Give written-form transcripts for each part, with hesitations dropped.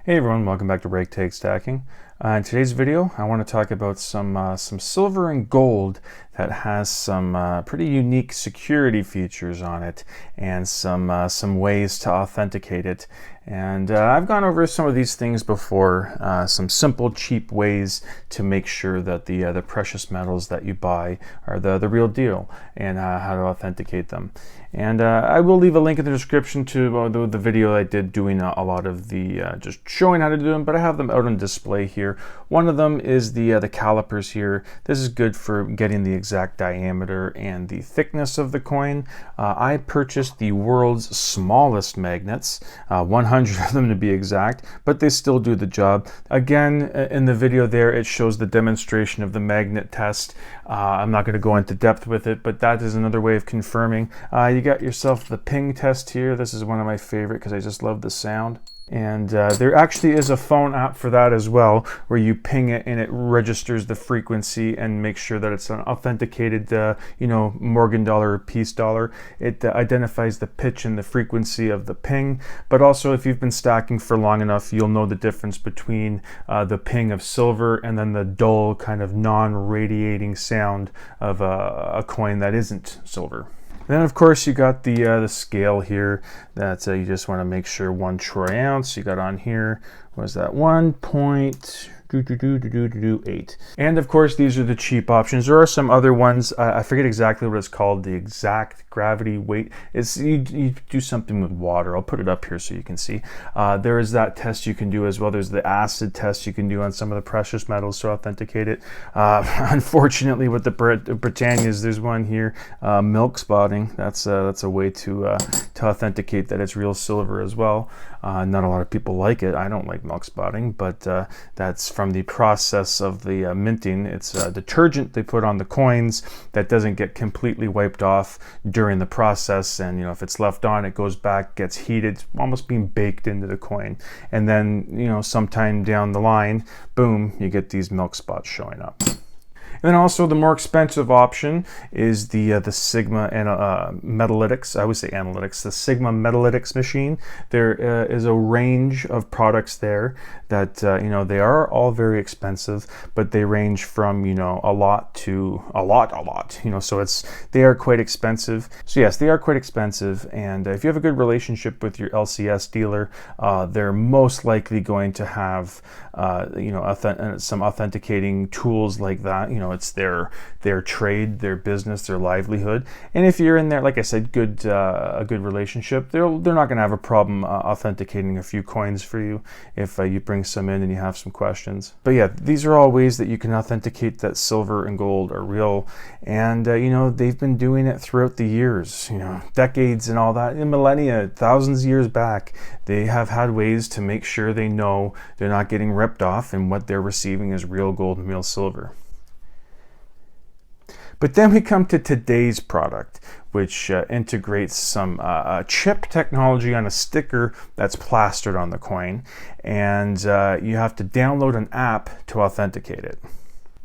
Hey everyone, welcome back to Break Tag Stacking. In today's video, I want to talk about some silver and gold that has some pretty unique security features on it, and some ways to authenticate it. And I've gone over some of these things before, some simple, cheap ways to make sure that the precious metals that you buy are the real deal, and how to authenticate them. And I will leave a link in the description to the video I did doing a lot of the just showing how to do them, but I have them out on display here. One of them is the calipers here. This is good for getting the exact diameter and the thickness of the coin. I purchased the world's smallest magnets, 100 of them to be exact, but they still do the job. Again, in the video there, it shows the demonstration of the magnet test. I'm not going to go into depth with it, but that is another way of confirming. You got yourself the ping test here. This is one of my favorite because I just love the sound. And there actually is a phone app for that as well, where you ping it and it registers the frequency and makes sure that it's an authenticated, Morgan dollar or peace dollar. It identifies the pitch and the frequency of the ping. But also, if you've been stacking for long enough, you'll know the difference between the ping of silver and then the dull, kind of non-radiating sound of a coin that isn't silver. Then of course you got the scale here that you just want to make sure 1 troy ounce. You got on here, was that 1.8. And of course these are the cheap options. There are some other ones. I forget exactly what it's called. The exact gravity weight. It's you do something with water. I'll put it up here so you can see. There is that test you can do as well. There's the acid test you can do on some of the precious metals to authenticate it. Unfortunately, with the Britannias, there's one here, milk spotting. That's a way to authenticate that it's real silver as well. Not a lot of people like it. I don't like milk spotting, but that's from the process of the minting. It's a detergent they put on the coins that doesn't get completely wiped off during the process, and if it's left on, it goes back, gets heated, almost being baked into the coin, and then sometime down the line, boom, you get these milk spots showing up. And then also the more expensive option is the Sigma and Metalytics. I always say analytics. The Sigma Metalytics machine. There is a range of products there that they are all very expensive, but they range from a lot to a lot. So they are quite expensive. So yes, they are quite expensive. And if you have a good relationship with your LCS dealer, they're most likely going to have some authenticating tools like that. It's their trade, their business, their livelihood. And if you're in there, like I said, a good relationship, they're not going to have a problem authenticating a few coins for you if you bring some in and you have some questions. But yeah, these are all ways that you can authenticate that silver and gold are real. And they've been doing it throughout the years, decades and all that, in millennia, thousands of years back. They have had ways to make sure they know they're not getting ripped off and what they're receiving is real gold and real silver. But then we come to today's product, which integrates some chip technology on a sticker that's plastered on the coin, and you have to download an app to authenticate it.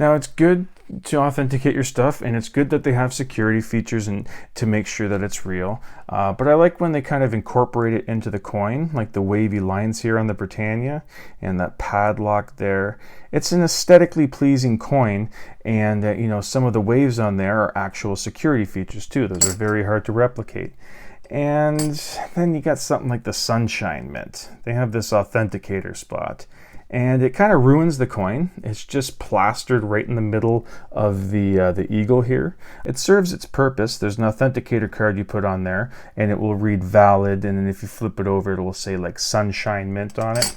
Now, it's good to authenticate your stuff, and it's good that they have security features and to make sure that it's real. But I like when they kind of incorporate it into the coin, like the wavy lines here on the Britannia and that padlock there. It's an aesthetically pleasing coin, and some of the waves on there are actual security features too. Those are very hard to replicate. And then you got something like the Sunshine Mint. They have this authenticator spot, and it kind of ruins the coin. It's just plastered right in the middle of the eagle here. It serves its purpose. There's an authenticator card you put on there, and it will read valid, and then if you flip it over, it will say like Sunshine Mint on it.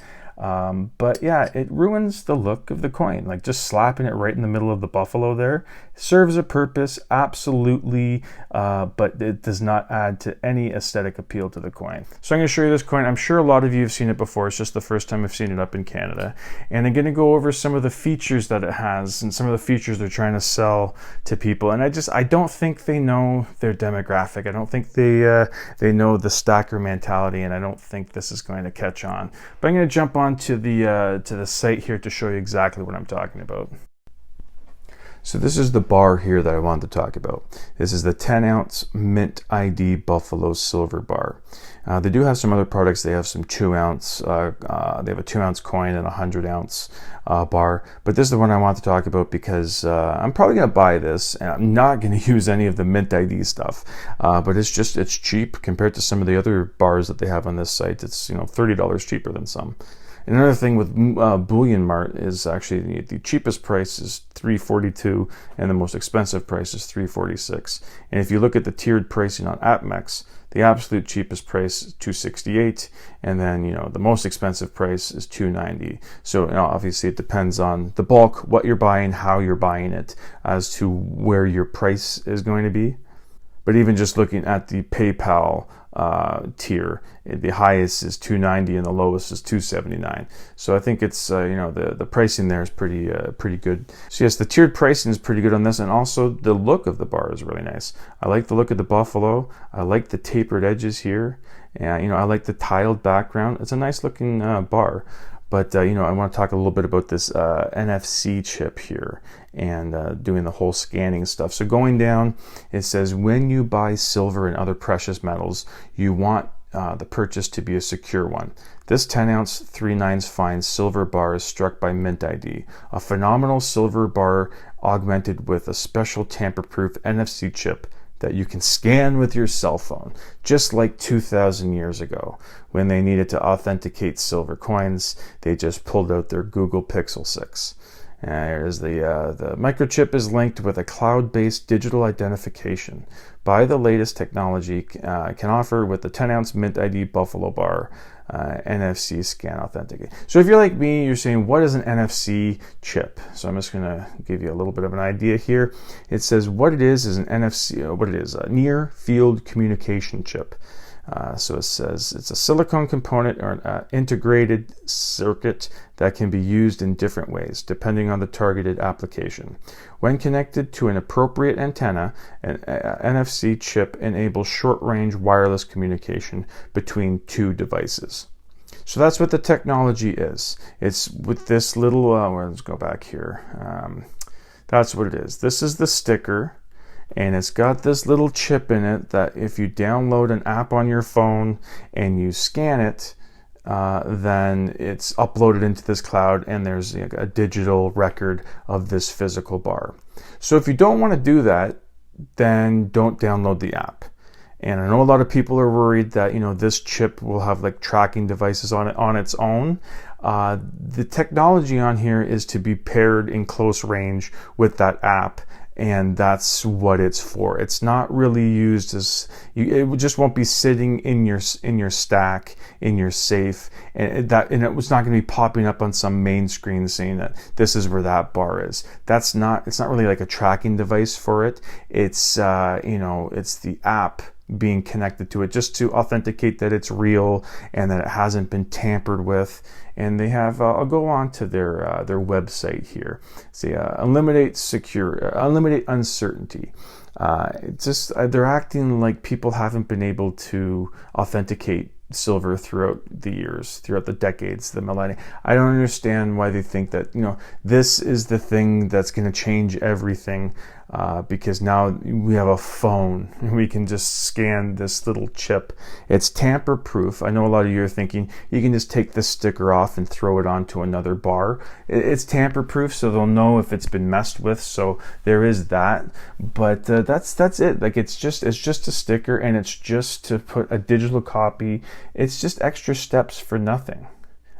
But yeah, it ruins the look of the coin. Like just slapping it right in the middle of the buffalo there serves a purpose, absolutely, but it does not add to any aesthetic appeal to the coin. So I'm going to show you this coin. I'm sure a lot of you have seen it before. It's just the first time I've seen it up in Canada. And I'm going to go over some of the features that it has and some of the features they're trying to sell to people. And I don't think they know their demographic. I don't think they know the stacker mentality, and I don't think this is going to catch on. But I'm going to jump on to the site here to show you exactly what I'm talking about. So this is the bar here that I wanted to talk about. This is the 10-ounce MintID Buffalo Silver bar. They do have some other products. They have some 2-ounce, they have a 2-ounce coin and a 100-ounce bar. But this is the one I want to talk about because I'm probably going to buy this. And I'm not going to use any of the MintID stuff. But it's cheap compared to some of the other bars that they have on this site. It's $30 cheaper than some. Another thing with Bullion Mart is actually the cheapest price is $3.42 and the most expensive price is $3.46. And if you look at the tiered pricing on AppMex, the absolute cheapest price is $2.68, and then the most expensive price is $2.90. So obviously it depends on the bulk, what you're buying, how you're buying it, as to where your price is going to be. But even just looking at the PayPal tier, the highest is $2.90 and the lowest is $2.79. So I think it's the pricing there is pretty good. So yes, the tiered pricing is pretty good on this, and also the look of the bar is really nice. I like the look of the buffalo. I like the tapered edges here, and I like the tiled background. It's a nice looking bar. But I want to talk a little bit about this NFC chip here and doing the whole scanning stuff. So going down, it says when you buy silver and other precious metals, you want the purchase to be a secure one. This 10-ounce 3/9 fine silver bar is struck by MintID, a phenomenal silver bar augmented with a special tamper-proof NFC chip that you can scan with your cell phone, just like 2,000 years ago. When they needed to authenticate silver coins, they just pulled out their Google Pixel 6. Here's the microchip is linked with a cloud-based digital identification by the latest technology can offer with the 10-ounce MintID Buffalo bar NFC scan authenticate. So if you're like me, you're saying, what is an NFC chip? So I'm just going to give you a little bit of an idea here. It says what it is an NFC, a near field communication chip. So it says it's a silicon component or an integrated circuit that can be used in different ways depending on the targeted application. When connected to an appropriate antenna, an NFC chip enables short-range wireless communication between two devices. So that's what the technology is. It's with this little, let's go back here. That's what it is. This is the sticker. And it's got this little chip in it that if you download an app on your phone and you scan it, then it's uploaded into this cloud and there's a digital record of this physical bar. So if you don't want to do that, then don't download the app. And I know a lot of people are worried that this chip will have like tracking devices on it on its own. The technology on here is to be paired in close range with that app. And that's what it's for. It's not really used as it just won't be sitting in your stack, in your safe, and it was not going to be popping up on some main screen saying that this is where that bar is. It's not really like a tracking device for it. It's it's the app being connected to it just to authenticate that it's real and that it hasn't been tampered with. And they have, I'll go on to their website here. See, eliminate uncertainty. They're acting like people haven't been able to authenticate silver throughout the years, throughout the decades, the millennia. I don't understand why they think that this is the thing that's going to change everything, because now we have a phone and we can just scan this little chip. It's tamper proof. I know a lot of you are thinking you can just take this sticker off and throw it onto another bar. It's tamper proof, so they'll know if it's been messed with. So there is that, but that's it. Like it's just a sticker, and it's just to put a digital copy. It's just extra steps for nothing.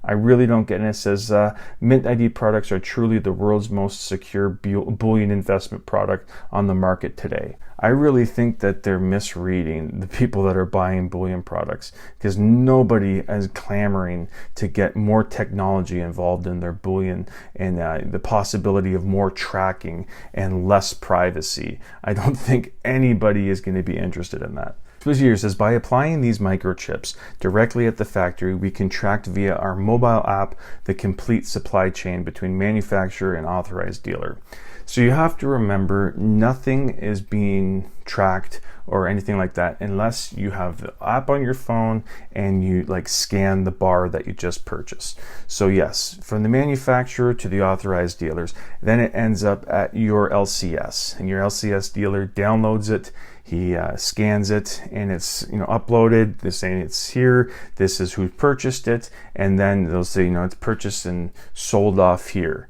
I really don't get it. It says MintID products are truly the world's most secure bullion investment product on the market today. I really think that they're misreading the people that are buying bullion products, because nobody is clamoring to get more technology involved in their bullion and the possibility of more tracking and less privacy. I don't think anybody is going to be interested in that. Here says, by applying these microchips directly at the factory, we can track via our mobile app the complete supply chain between manufacturer and authorized dealer. So you have to remember, nothing is being tracked or anything like that unless you have the app on your phone and you like scan the bar that you just purchased. So yes, from the manufacturer to the authorized dealers, then it ends up at your LCS, and your LCS dealer downloads it. He scans it, and it's uploaded. They're saying it's here. This is who purchased it, and then they'll say it's purchased and sold off here.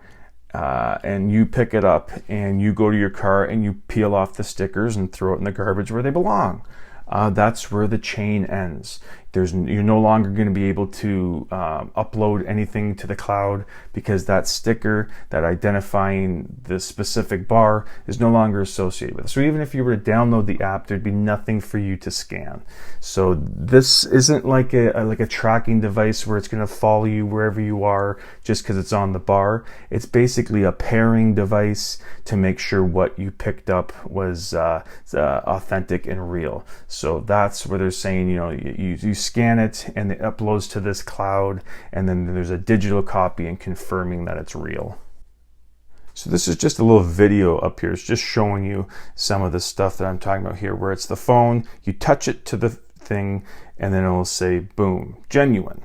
And you pick it up and you go to your car and you peel off the stickers and throw it in the garbage where they belong. That's where the chain ends. You're no longer going to be able to upload anything to the cloud, because that sticker, that identifying the specific bar, is no longer associated with it. So even if you were to download the app, there'd be nothing for you to scan. So this isn't like a tracking device where it's going to follow you wherever you are just because it's on the bar. It's basically a pairing device to make sure what you picked up was authentic and real. So that's where they're saying, you scan it and it uploads to this cloud, and then there's a digital copy and confirming that it's real. So this is just a little video up here. It's just showing you some of the stuff that I'm talking about here, where it's the phone, you touch it to the thing, and then it will say, boom, genuine.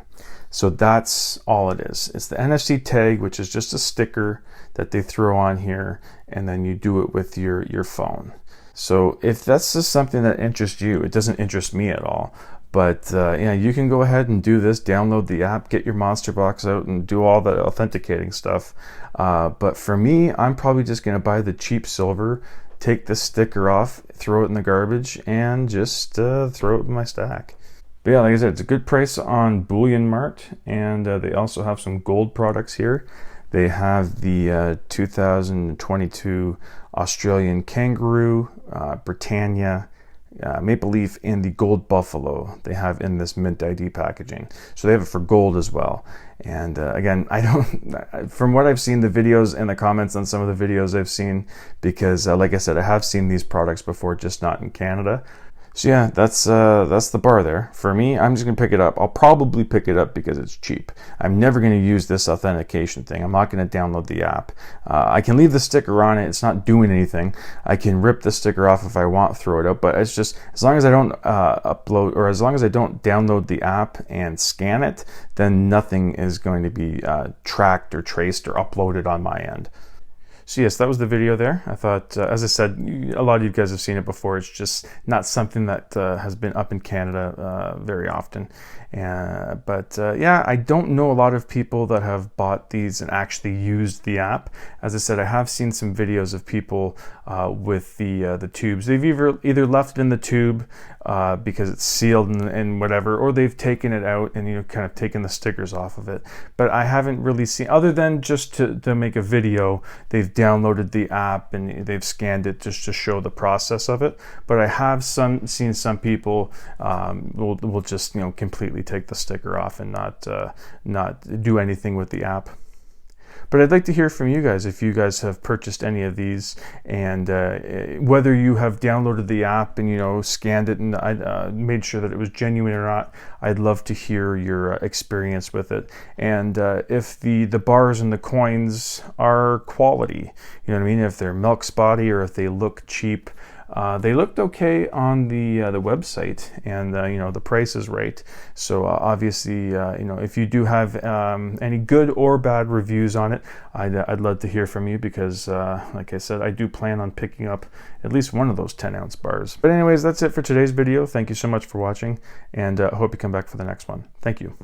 So that's all it is. It's the NFC tag, which is just a sticker that they throw on here, and then you do it with your phone. So if that's just something that interests you, it doesn't interest me at all. But you can go ahead and do this, download the app, get your monster box out and do all the authenticating stuff. But for me, I'm probably just going to buy the cheap silver, take the sticker off, throw it in the garbage, and just throw it in my stack. But yeah, like I said, it's a good price on Bullion Mart, and they also have some gold products here. They have the 2022 Australian Kangaroo, Britannia, Maple Leaf, and the Gold Buffalo they have in this MintID packaging. So they have it for gold as well. And again, from what I've seen, the videos and the comments on some of the videos I've seen, because like I said, I have seen these products before, just not in Canada. So yeah, that's the bar there. For me, I'm just gonna pick it up. I'll probably pick it up because it's cheap. I'm never gonna use this authentication thing. I'm not gonna download the app. I can leave the sticker on it. It's not doing anything. I can rip the sticker off if I want, throw it out. But it's just, as long as I don't upload, or as long as I don't download the app and scan it, then nothing is going to be tracked or traced or uploaded on my end. So yes, that was the video there. I thought, as I said, a lot of you guys have seen it before. It's just not something that has been up in Canada very often. But I don't know a lot of people that have bought these and actually used the app. As I said, I have seen some videos of people with the tubes. They've either left it in the tube because it's sealed and whatever, or they've taken it out and kind of taken the stickers off of it. But I haven't really seen, other than just to make a video, they've downloaded the app and they've scanned it just to show the process of it. But I have seen some people will just completely take the sticker off and not do anything with the app. But I'd like to hear from you guys if you guys have purchased any of these, and whether you have downloaded the app and scanned it and made sure that it was genuine or not. I'd love to hear your experience with it, and if the bars and the coins are quality. You know what I mean? If they're milk spotty or if they look cheap. They looked okay on the website, and the price is right. So obviously, if you do have any good or bad reviews on it, I'd love to hear from you, because like I said, I do plan on picking up at least one of those 10-ounce bars. But anyways, that's it for today's video. Thank you so much for watching, and I hope you come back for the next one. Thank you.